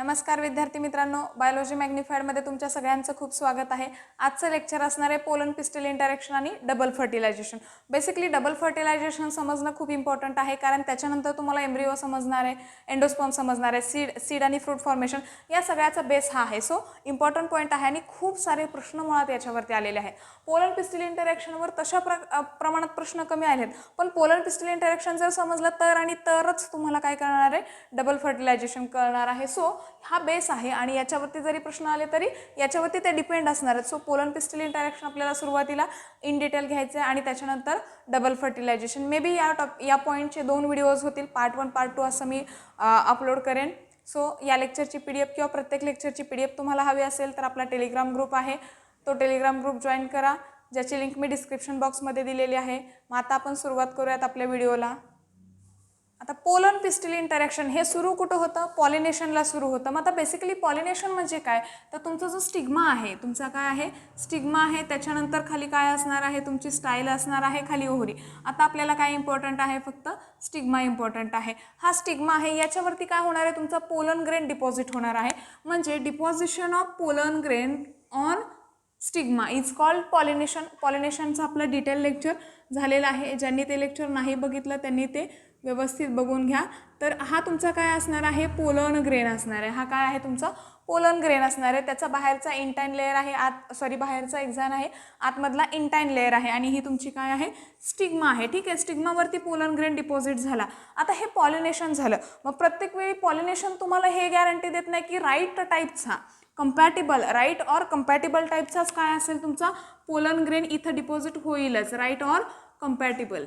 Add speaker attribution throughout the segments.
Speaker 1: नमस्कार विद्यार्थी मित्रांनो, बायोलॉजी मॅग्निफाइड मध्ये तुमच्या सगळ्यांचं खूप स्वागत आहे। आजचं लेक्चर असणार आहे पोलन पिस्टिल इंटरॅक्शन आणि double fertilisation. Basically double fertilisation समजणं खूप इम्पॉर्टंट आहे, कारण त्याच्यानंतर तुम्हाला एम्ब्रियो समजणार आहे, एंडोस्पर्म समजणार आहे, सीड आणि फ्रूट फॉर्मेशन या सगळ्याचा बेस हा आहे। सो इम्पॉर्टंट पॉइंट आहे आणि खूप सारे प्रश्न मुळात याच्यावरती आलेले आहेत। पोलन पिस्टिल इंटरॅक्शनवर तशा प्रमाणात प्रश्न कमी आलेत, पण पोलन पिस्टिल इंटरॅक्शन जर समजलं तर आणि तरच तुम्हाला काय करणार आहे, डबल फर्टिलायझेशन करणार आहे। सो हा बेस आहे आणि याच्यावरती जरी प्रश्न आले तरी याच्यावरती ते डिपेंड असणार आहेत। सो पोलन पिस्टिल इंटरॅक्शन आपल्याला सुरुवातीला इन डिटेल घ्यायचं आहे आणि त्याच्यानंतर डबल फर्टिलायझेशन। मे बी या पॉईंटचे 2 व्हिडिओज होतील, पार्ट 1 पार्ट 2 असं मी अपलोड करेन। सो या लेक्चरची PDF किंवा प्रत्येक लेक्चरची PDF तुम्हाला हवी असेल तर आपला टेलिग्राम ग्रुप आहे, तो टेलिग्राम ग्रुप जॉईन करा, ज्याची लिंक मी डिस्क्रिप्शन बॉक्समध्ये दिलेली आहे। मग आता आपण सुरुवात करूयात आपल्या व्हिडिओला। आता पोलन पिस्टिल इंटरॅक्शन हे सुरू कुठं होतं, पॉलिनेशनला सुरू होतं। मग आता बेसिकली पॉलिनेशन म्हणजे काय, तर तुमचा जो स्टिग्मा आहे, तुमचा काय आहे, स्टिग्मा आहे, त्याच्यानंतर खाली काय असणार आहे, तुमची स्टाईल असणार आहे, खाली ओहरी। आता आपल्याला काय इम्पॉर्टंट आहे, फक्त स्टिग्मा इम्पॉर्टंट आहे। हा स्टिग्मा आहे, याच्यावरती काय होणार आहे, तुमचा पोलन ग्रेन डिपॉझिट होणार आहे। म्हणजे deposition of pollen grain on stigma is called pollination. पॉलिनेशनचं आपलं डिटेल लेक्चर झालेलं आहे, ज्यांनी ते लेक्चर नाही बघितलं त्यांनी ते व्यवस्थित बघून घ्या। तर हा तुमचा काय असणार आहे, पोलन ग्रेन असणार आहे। हा काय आहे, तुमचा पोलन ग्रेन असणार आहे। त्याचा बाहेरचा इंटाइन लेयर आहे, बाहेरचा एक्झान आहे, आतमधला इंटाइन लेयर आहे आणि ही तुमची काय आहे, स्टिग्मा आहे। ठीक आहे, स्टिग्मावरती पोलन ग्रेन डिपॉझिट झाला। आता हे पॉलिनेशन झालं। मग प्रत्येक वेळी पॉलिनेशन तुम्हाला हे गॅरंटी देत नाही की राईट टाईपचा कंपॅटिबल, राईट ऑर कंपॅटिबल टाईपचाच काय असेल तुमचा पोलन ग्रेन इथं डिपॉझिट होईलच, राईट ऑर कंपॅटिबल।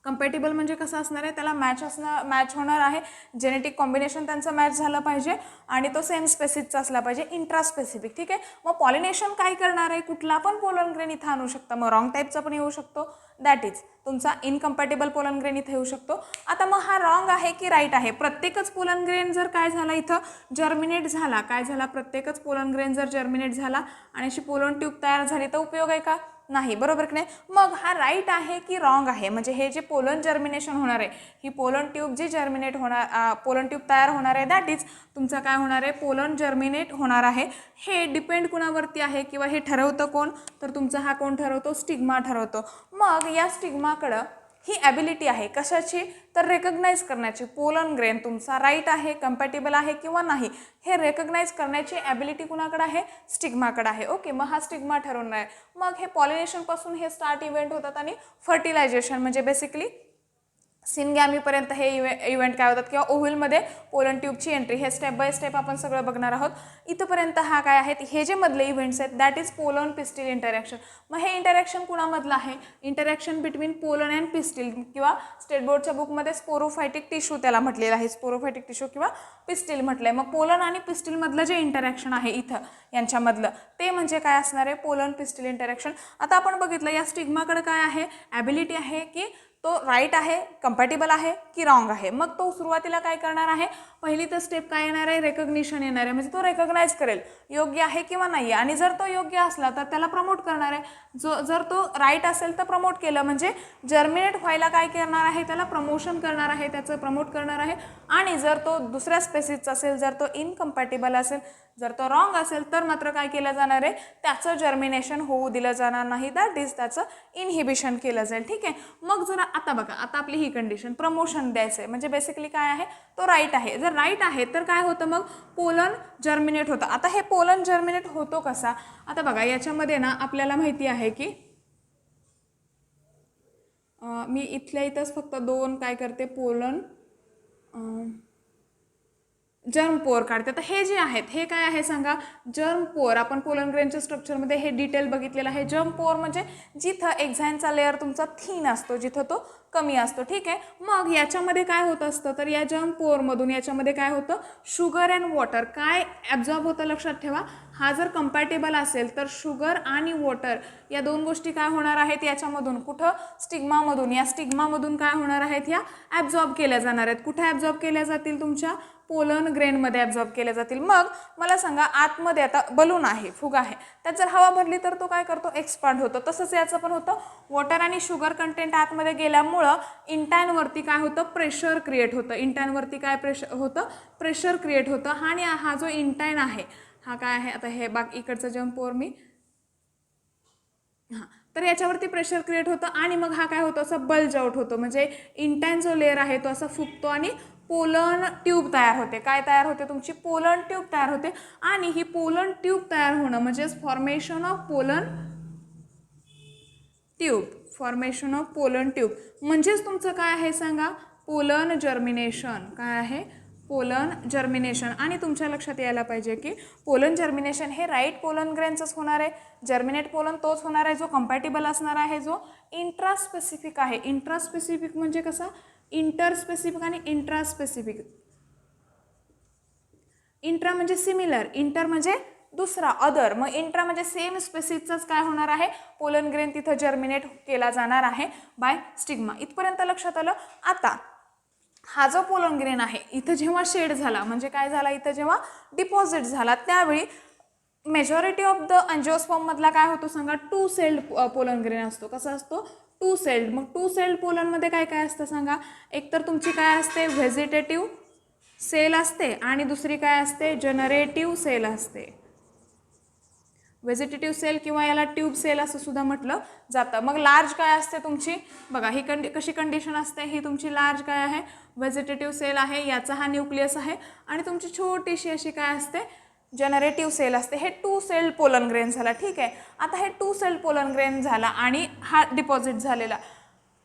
Speaker 1: कंपॅटिबल म्हणजे कसं असणार आहे, त्याला मॅच होणार आहे, जेनेटिक कॉम्बिनेशन त्यांचं मॅच झालं पाहिजे आणि तो सेम स्पेसिसचा असला पाहिजे, इंट्रास्पेसिफिक। ठीक आहे, मग पॉलिनेशन काय करणार आहे, कुठला पण पोलन ग्रेन इथं आणू शकता। मग रॉंग टाईपचा पण येऊ शकतो, दॅट इज तुमचा इनकम्पॅटिबल पोलन ग्रेन इथं येऊ शकतो। आता मग हा रॉंग आहे की राईट आहे, प्रत्येकच पोलन ग्रेन जर काय झाला, इथं जर्मिनेट झाला, काय झाला, प्रत्येकच पोलन ग्रेन जर जर्मिनेट झाला आणि अशी पोलन ट्यूब तयार झाली तर उपयोग आहे का, नाही, बरोबर की नाही। मग हा राईट आहे की रॉंग आहे, म्हणजे हे जे पोलन जर्मिनेशन होणार आहे, ही पोलन ट्यूब जी जर्मिनेट होणार, पोलन ट्यूब तयार होणार आहे, दॅट इज तुमचा काय होणार आहे, पोलन जर्मिनेट होणार आहे। हे डिपेंड कुणावरती आहे किंवा हे ठरवतं कोण, तर तुमचा हा कोण ठरवतो, स्टिग्मा ठरवतो। मग या स्टिग्माकडं ही ॲबिलिटी आहे कशाची, तर रेकग्नाइज करण्याची। पोलन ग्रेन तुमचा राईट आहे, कंपॅटिबल आहे किंवा नाही, हे रेकग्नाइज करण्याची ॲबिलिटी कुणाकडे आहे, स्टिग्माकडे आहे। ओके, मग हा स्टिग्मा ठरवणार आहे। मग हे पॉलिनेशनपासून हे स्टार्ट इव्हेंट होतात आणि फर्टिलायझेशन म्हणजे बेसिकली सिनगॅमीपर्यंत हे इव्हेंट काय होतात, किंवा ओव्ह्यूलमध्ये पोलन ट्यूबची एंट्री, हे स्टेप बाय स्टेप आपण सगळं बघणार आहोत। इथंपर्यंत हा काय आहेत, हे जे मधले इव्हेंट्स आहेत, that is pollen pistil interaction. मग हे इंटरॅक्शन कुणामधलं आहे, interaction between pollen and pistil, किंवा स्टेट बोर्डच्या बुकमध्ये स्पोरोफायटिक टिश्यू त्याला म्हटलेलं आहे, स्पोरोफायटिक टिश्यू किंवा पिस्टिल म्हटलंय। मग पोलन आणि पिस्टिलमधलं जे इंटरॅक्शन आहे इथं यांच्यामधलं, ते म्हणजे काय असणार आहे, पोलन पिस्टिल इंटरॅक्शन। आता आपण बघितलं या स्टिग्माकडे काय आहे, ॲबिलिटी आहे की तो राईट आहे, कंपॅटिबल आहे की रॉंग आहे। मग तो सुरुवातीला काय करणार आहे, पहिली तर स्टेप काय येणार आहे, रेकग्निशन येणार आहे, म्हणजे तो रेकग्नाइज करेल योग्य आहे किंवा नाही आहे, आणि जर तो योग्य असला तर त्याला प्रमोट करणार आहे। जर तो राईट असेल तर प्रमोट केलं, म्हणजे जर्मिनेट व्हायला काय करणार आहे, त्याला प्रमोशन करणार आहे, त्याचं प्रमोट करणार आहे। आणि जर तो दुसऱ्या स्पेसिसचा असेल, जर तो इनकम्पॅटिबल असेल, जर तो रॉंग असेल तर मात्र काय केलं जाणार आहे, त्याचं जर्मिनेशन होऊ दिलं जाणार नाही, दॅट इज त्याचं इनहिबिशन केलं जाईल। ठीक आहे, मग जर आता बघा, आता आपली ही कंडिशन प्रमोशन द्यायचं आहे, म्हणजे बेसिकली काय आहे, तो राईट आहे। जर राईट आहे तर काय होतं, मग पोलन जर्मिनेट होतं। आता हे पोलन जर्मिनेट होतो कसा, आता बघा याच्यामध्ये ना आपल्याला माहिती आहे की मी इथल्या इथंच फक्त 2 काय करते, पोलन जर्म पोर काढते। तर हे जे आहेत हे काय आहे सांगा, जर्म पोर। आपण पोलन ग्रेनच्या स्ट्रक्चरमध्ये हे डिटेल बघितलेलं आहे। जर्म पोर म्हणजे जिथं एक्झाईनचा लेअर तुमचा थिन असतो, जिथं तो कमी असतो। ठीक आहे, मग याच्यामध्ये काय होत असतं, तर या जर्म पोरमधून याच्यामध्ये काय होतं, शुगर अँड वॉटर काय ॲब्झॉर्ब होतं, लक्षात ठेवा। हा जर कंपॅटिबल असेल तर शुगर आणि वॉटर या 2 गोष्टी काय होणार आहेत याच्यामधून, कुठं, स्टिग्मामधून, या स्टिग्मामधून काय होणार आहेत, या ॲब्झॉर्ब केल्या जाणार आहेत। कुठे ॲब्झॉर्ब केल्या जातील, तुमच्या पोलन ग्रेनमध्ये ॲब्झॉर्ब केले जातील. मग मला सांगा आतमध्ये आता बलून आहे, फुगा आहे, त्यात जर हवा भरली तर तो काय करतो, एक्सपांड होतो. तसंच याचं पण होतं. वॉटर आणि शुगर कंटेंट आतमध्ये गेल्यामुळं इंटायनवरती काय होतं, प्रेशर क्रिएट होतं. इंटायनवरती काय प्रेशर होतं, प्रेशर क्रिएट होतं. आणि हा जो इंटायन आहे हा काय आहे, आता हे बाकी इकडचं जंपवर मी हां, तर याच्यावरती प्रेशर क्रिएट होतं आणि मग हा काय होतो, असं बल्ज आउट होतो. म्हणजे इंटायन जो लेअर आहे तो असा फुगतो आणि पोलन ट्यूब तयार होते. काय तयार होते, तुमची पोलन ट्यूब तयार होते. आणि ही पोलन ट्यूब तयार होणं म्हणजेच formation of pollen tube, formation of pollen tube म्हणजेच तुमचं काय आहे सांगा, पोलन जर्मिनेशन. काय आहे, पोलन जर्मिनेशन. आणि तुमच्या लक्षात यायला पाहिजे की पोलन जर्मिनेशन हे राईट पोलन ग्रेनचंच होणार आहे. जर्मिनेट पोलन तोच होणार आहे जो कंपॅटिबल असणार आहे, जो इंट्रास्पेसिफिक आहे. इंट्रास्पेसिफिक म्हणजे कसा, इंटरस्पेसिफिक आणि इंट्रास्पेसिफिक. इंट्रा म्हणजे सिमिलर, इंटर म्हणजे दुसरा, अदर. मग इंट्रा म्हणजे सेम स्पेसिसचाच काय होणार आहे, पोलन ग्रेन तिथं जर्मिनेट केला जाणार आहे बाय स्टिग्मा. इथपर्यंत लक्षात आलं. आता हा जो पोलन ग्रेन आहे इथं जेव्हा शेड झाला म्हणजे काय झाला, इथं जेव्हा डिपॉझिट झाला त्यावेळी मेजॉरिटी ऑफ द अँजिओस्पर्ममधला काय होतो सांगा, 2 सेल्ड पोलन ग्रेन असतो. कसा असतो, 2 सेल्ड. मग 2 सेल्ड पोलनमध्ये काय काय असतं सांगा, एकतर तुमची काय असते, व्हेजिटेटिव्ह सेल असते आणि दुसरी काय असते, जनरेटिव्ह सेल असते. व्हेजिटेटिव्ह सेल किंवा याला ट्यूब सेल असं सुद्धा म्हटलं जातं. मग लार्ज काय असते तुमची, बघा ही कशी कंडिशन असते, ही तुमची लार्ज काय आहे, व्हेजिटेटिव्ह सेल आहे, याचा हा न्यूक्लियस आहे. आणि तुमची छोटीशी अशी काय असते, जनरेटिव्ह सेल असते. हे 2 सेल पोलन ग्रेन झाला. ठीक आहे. आता हे 2 सेल पोलन ग्रेन झाला आणि हा डिपॉझिट झालेला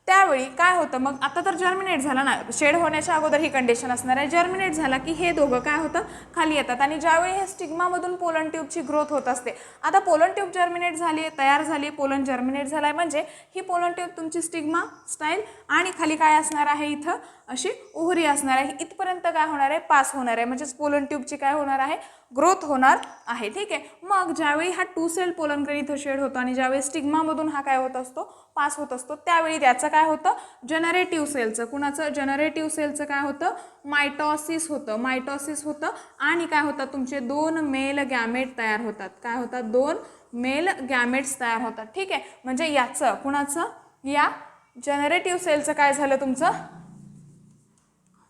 Speaker 1: त्यावेळी काय होतं, मग आता तर जर्मिनेट झाला ना, शेड होण्याच्या अगोदर ही कंडिशन असणार आहे. जर्मिनेट झाला की हे दोघं काय होतं, खाली येतात. आणि ज्यावेळी हे स्टिग्मामधून पोलन ट्यूबची ग्रोथ होत असते. आता पोलन ट्यूब जर्मिनेट झाली, तयार झाली, पोलन जर्मिनेट झाला आहे म्हणजे ही पोलन ट्यूब तुमची स्टिग्मा स्टाईल आणि खाली काय असणार आहे, इथं अशी ओहरी असणार आहे. इथपर्यंत काय होणार आहे, पास होणार आहे. म्हणजेच पोलन ट्यूबची काय होणार आहे, ग्रोथ होणार आहे. ठीक आहे. मग ज्यावेळी हा 2 सेल पोलन ग्रेन इथं शेड होतो आणि ज्यावेळी स्टिग्मामधून हा काय होत असतो, पास होत असतो, त्यावेळी त्याचं काय होतं, जनरेटिव्ह सेलचं, कुणाचं, जनरेटिव्ह सेलचं काय होतं, मायटॉसिस होतं. मायटॉसिस होतं आणि काय होतं, तुमचे 2 मेल गॅमेट तयार होतात. काय होतात, 2 मेल गॅमेट्स तयार होतात. ठीक आहे. म्हणजे याचं कुणाचं, या जनरेटिव्ह सेलचं काय झालं, तुमचं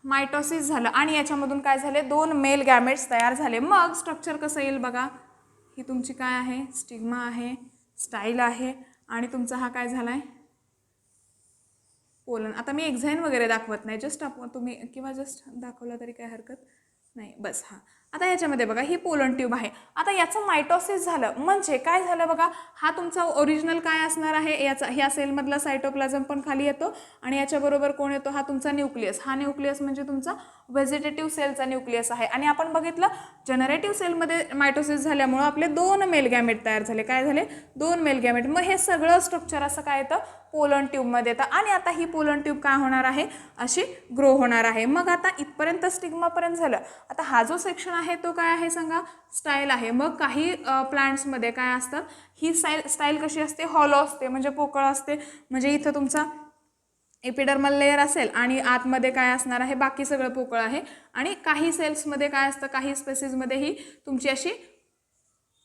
Speaker 1: मायटॉसिस झालं आणि याच्यामधून काय झाले, 2 मेल गॅमेट्स तयार झाले. मग स्ट्रक्चर कसं येईल बघा, ही तुमची काय आहे, स्टिग्मा आहे, स्टाईल आहे आणि तुमचा हा काय झाला आहे, पोलन. आता मी एक्झाईन वगैरे दाखवत नाही, जस्ट तुम्ही किंवा जस्ट दाखवलं तरी काय हरकत नाही, बस. हां, आता याच्यामध्ये बघा ही पोलन ट्यूब आहे. आता याचं मायटॉसिस झालं म्हणजे काय झालं बघा, हा तुमचा ओरिजिनल काय असणार आहे, याचा ह्या सेलमधला सायटोप्लाझम पण खाली येतो आणि याच्याबरोबर कोण येतो, हा तुमचा न्यूक्लियस. हा न्यूक्लियस म्हणजे तुमचा व्हेजिटेटिव्ह सेलचा न्यूक्लियस आहे. आणि आपण बघितलं जनरेटिव्ह सेलमध्ये मायटोसिस झाल्यामुळं आपले 2 मेल गॅमेट तयार झाले. काय झाले, 2 मेल गॅमेट. मग हे सगळं स्ट्रक्चर असं काय येतं, पोलन ट्यूबमध्ये येतं. आणि आता ही पोलन ट्यूब काय होणार आहे, अशी ग्रो होणार आहे. मग आता इथपर्यंत स्टिग्मापर्यंत झालं. आता हा जो सेक्शन आहे तो काय आहे सांगा, स्टाईल आहे. मग काही प्लांट्समध्ये काय असतं, ही स्टाईल कशी असते, हॉलो असते म्हणजे पोकळ असते. म्हणजे इथं तुमचा एपिडर्मल लेयर असेल आणि आतमध्ये काय असणार आहे, बाकी सगळं पोकळ आहे. आणि काही सेल्समध्ये काय असतं, काही स्पेसिसमध्ये ही तुमची अशी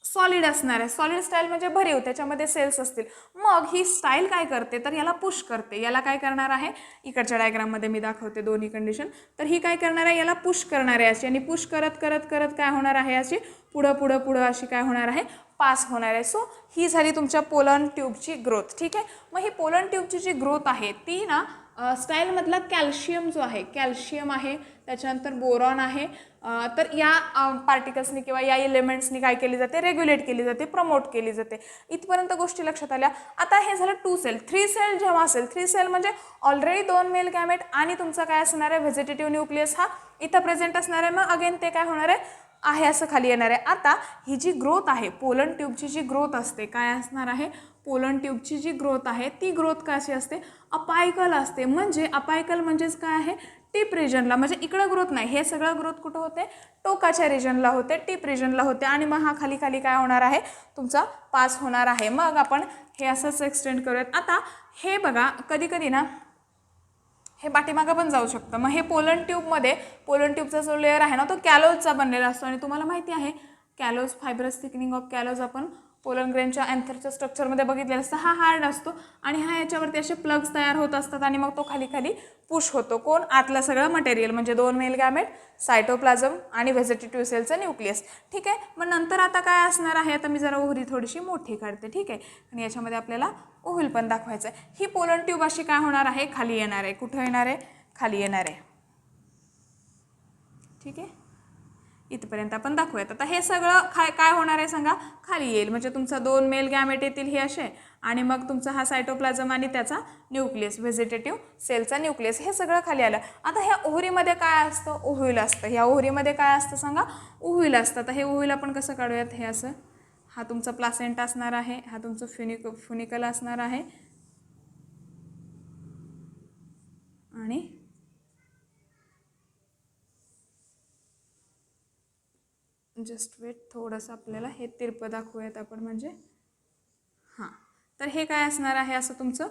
Speaker 1: सॉलिड असणार आहे. सॉलिड स्टाईल म्हणजे भरीव, त्याच्यामध्ये सेल्स असतील. मग ही स्टाईल काय करते, तर याला पुश करते. याला काय करणार आहे, इकडच्या डायग्राममध्ये मी दाखवते दोन्ही कंडिशन. तर ही काय करणार आहे, याला पुश करणार आहे अशी. आणि पुश करत करत करत काय होणार आहे, अशी पुढं पुढं पुढं अशी काय होणार आहे, पास होणार आहे. सो ही झाली तुमच्या पोलन ट्यूबची ग्रोथ. ठीक आहे. मग ही पोलन ट्यूबची जी ग्रोथ आहे ती ना स्टाईलमधला कॅल्शियम जो आहे, कॅल्शियम आहे, त्याच्यानंतर बोरॉन आहे, तर या पार्टिकल्सनी किंवा या एलिमेंट्सनी काय केली जाते, रेग्युलेट केली जाते, प्रमोट केली जाते. इथपर्यंत गोष्टी लक्षात आल्या. आता हे झालं 2 सेल. 3 सेल जेव्हा असेल, 3 सेल म्हणजे ऑलरेडी 2 मेल गॅमेट आणि तुमचा काय असणार आहे, व्हेजिटेटिव्ह न्यूक्लियस हा इथं प्रेझेंट असणार आहे. मग अगेन ते काय होणार आहे असं खाली येणार आहे. आता ही जी ग्रोथ आहे, पोलन ट्यूबची जी ग्रोथ असते, काय असणार आहे, पोलन ट्यूबची जी ग्रोथ आहे ती ग्रोथ कशी असते, अपायकल असते. म्हणजे अपायकल म्हणजेच काय आहे, टिप रिजनला. म्हणजे इकडं ग्रोथ नाही, हे सगळं ग्रोथ कुठं होते, टोकाच्या रिजनला होते, टिप रिजनला होते. आणि मग हा खाली खाली काय होणार आहे, तुमचा पास होणार आहे. मग आपण हे असंच एक्सटेंड करूयात. आता हे बघा, कधी कधी ना हे पाठीमागं पण जाऊ शकतं. मग हे पोलन ट्यूबमध्ये पोलन ट्यूबचा जो लेअर आहे ना तो कॅलोजचा बनलेला असतो आणि तुम्हाला माहिती आहे कॅलोज फायब्रस थिकनिंग ऑफ कॅलोज आपण पोलन ग्रेनच्या अँथरच्या स्ट्रक्चरमध्ये बघितलेलं असतं. हा हार्ड असतो आणि हा याच्यावरती असे प्लग्स तयार होत असतात आणि मग तो खाली खाली पुश होतो. कोण? आतलं सगळं मटेरियल म्हणजे 2 मेल गॅमेट, सायटोप्लाझम आणि व्हेजिटेटिव्ह सेलचं न्यूक्लियस. ठीक आहे. मग नंतर आता काय असणार आहे, आता मी जरा ओव्हरी थोडीशी मोठी काढते. ठीक आहे. आणि याच्यामध्ये आपल्याला ओव्हल पण दाखवायचं आहे. ही पोलन ट्यूब अशी काय होणार आहे, खाली येणार आहे. कुठं येणार आहे? खाली येणार आहे. ठीक आहे. इथपर्यंत आपण दाखवूयात. आता हे सगळं काय होणार आहे सांगा, खाली येईल. म्हणजे तुमचा 2 मेल गॅमेट येतील हे असे आणि मग तुमचा हा सायटोप्लाझम आणि त्याचा न्यूक्लियस, व्हेजिटेटिव्ह सेलचा न्यूक्लियस, हे सगळं खाली आलं. आता ह्या ओव्हरीमध्ये काय असतं? ओव्ह्यूल असतं. ह्या ओव्हरीमध्ये काय असतं सांगा? ओव्ह्यूल असतं. तर हे ओव्ह्यूल आपण कसं काढूयात? हे असं, हा तुमचा प्लासेंटा असणार आहे, हा तुमचं फ्युनिकल असणार आहे आणि जस्ट वेट, थोडंसं आपल्याला हे तिरपं दाखवूयात आपण. म्हणजे हां, तर हे काय असणार आहे असं तुमचं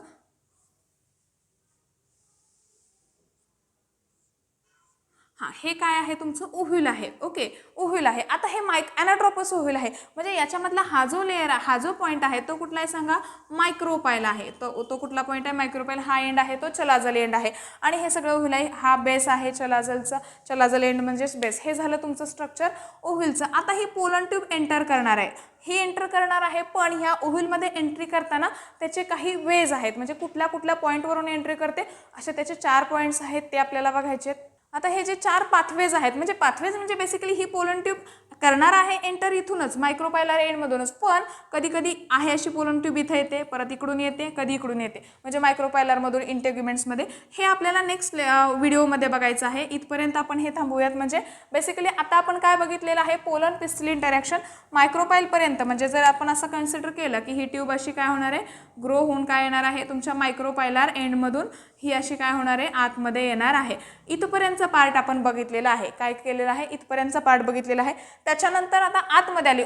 Speaker 1: हां, हे काय आहे तुमचं? ओव्ह्यूल आहे. ओके, ओव्ह्यूल आहे. आता हे ॲनाट्रोपस ओव्ह्यूल आहे. म्हणजे याच्यामधला हा जो लेअर आहे, हा जो पॉईंट आहे तो कुठला आहे सांगा? मायक्रोपाईल आहे. तो कुठला पॉईंट आहे? मायक्रोपाईल. हा एंड आहे तो चलाजल एंड आहे आणि हे सगळं ओव्ह्यूल आहे. हा बेस आहे चलाजलचा, चलाजल एंड म्हणजेच बेस. हे झालं तुमचं स्ट्रक्चर ओव्ह्यूलचं. आता ही पोलन ट्यूब एंटर करणार आहे. ही एंटर करणार आहे, पण ह्या ओव्ह्यूलमध्ये एंट्री करताना त्याचे काही वेज आहेत. म्हणजे कुठल्या कुठल्या पॉईंटवरून एंट्री करते असे त्याचे 4 पॉईंट्स आहेत, ते आपल्याला बघायचे आहेत. आता हे जे 4 पाथवेज आहेत, म्हणजे पाथवेज म्हणजे बेसिकली ही पोलन ट्यूब करणार आहे एंटर इथूनच मायक्रोपायलर एंडमधूनच, पण कधी कधी आहे अशी पोलन ट्यूब इथं येते, परत इकडून येते, कधी इकडून येते, म्हणजे मायक्रोपायलरमधून इंटेग्युमेंट्समध्ये. हे आपल्याला नेक्स्ट व्हिडिओमध्ये बघायचं आहे. इथपर्यंत आपण हे थांबूयात. म्हणजे बेसिकली आता आपण काय बघितलेलं आहे? पोलन पिस्टिल इंटरॅक्शन मायक्रोपाईलपर्यंत. म्हणजे जर आपण असं कन्सिडर केलं की ही ट्यूब अशी काय होणार आहे, ग्रो होऊन काय येणार आहे तुमच्या मायक्रोपायलर एंडमधून, ही अशी काय होणार आहे, आतमध्ये येणार आहे. इथपर्यंतचा पार्ट आपण बघितलेला आहे. काय केलेलं आहे? इथपर्यंतचा पार्ट बघितलेला आहे. त्याच्यानंतर आता आतमध्ये आली,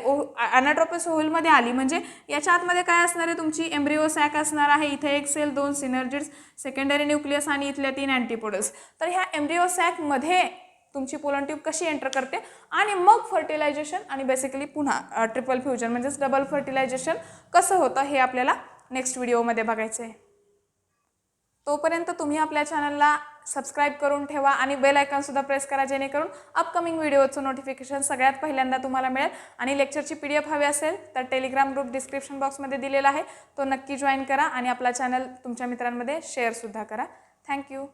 Speaker 1: ॲनाट्रोपस ओव्ह्यूलमध्ये आली. म्हणजे याच्या आतमध्ये काय असणार आहे? तुमची एम्ब्रिओ सॅक असणार आहे. इथे 1 सेल, 2 सिनर्जिड्स, सेकंडरी न्यूक्लियस आणि इथल्या 3 अँटीपोडल्स. तर ह्या एम्ब्रिओ सॅकमध्ये तुमची पोलन ट्यूब कशी एंटर करते आणि मग फर्टिलायझेशन आणि बेसिकली पुन्हा ट्रिपल फ्युजन म्हणजेच डबल फर्टिलायझेशन कसं होतं हे आपल्याला नेक्स्ट व्हिडिओमध्ये बघायचं आहे. तोपर्यंत तुम्ही आपल्या चॅनलला सबस्क्राईब करून ठेवा आणि बेल आयकॉनसुद्धा प्रेस करा, जेणेकरून अपकमिंग व्हिडिओचं नोटिफिकेशन सगळ्यात पहिल्यांदा तुम्हाला मिळेल. आणि लेक्चरची PDF हवी असेल तर टेलिग्राम ग्रुप डिस्क्रिप्शन बॉक्समध्ये दिलेला आहे, तो नक्की जॉईन करा आणि आपला चॅनल तुमच्या मित्रांमध्ये शेअरसुद्धा करा. थँक्यू.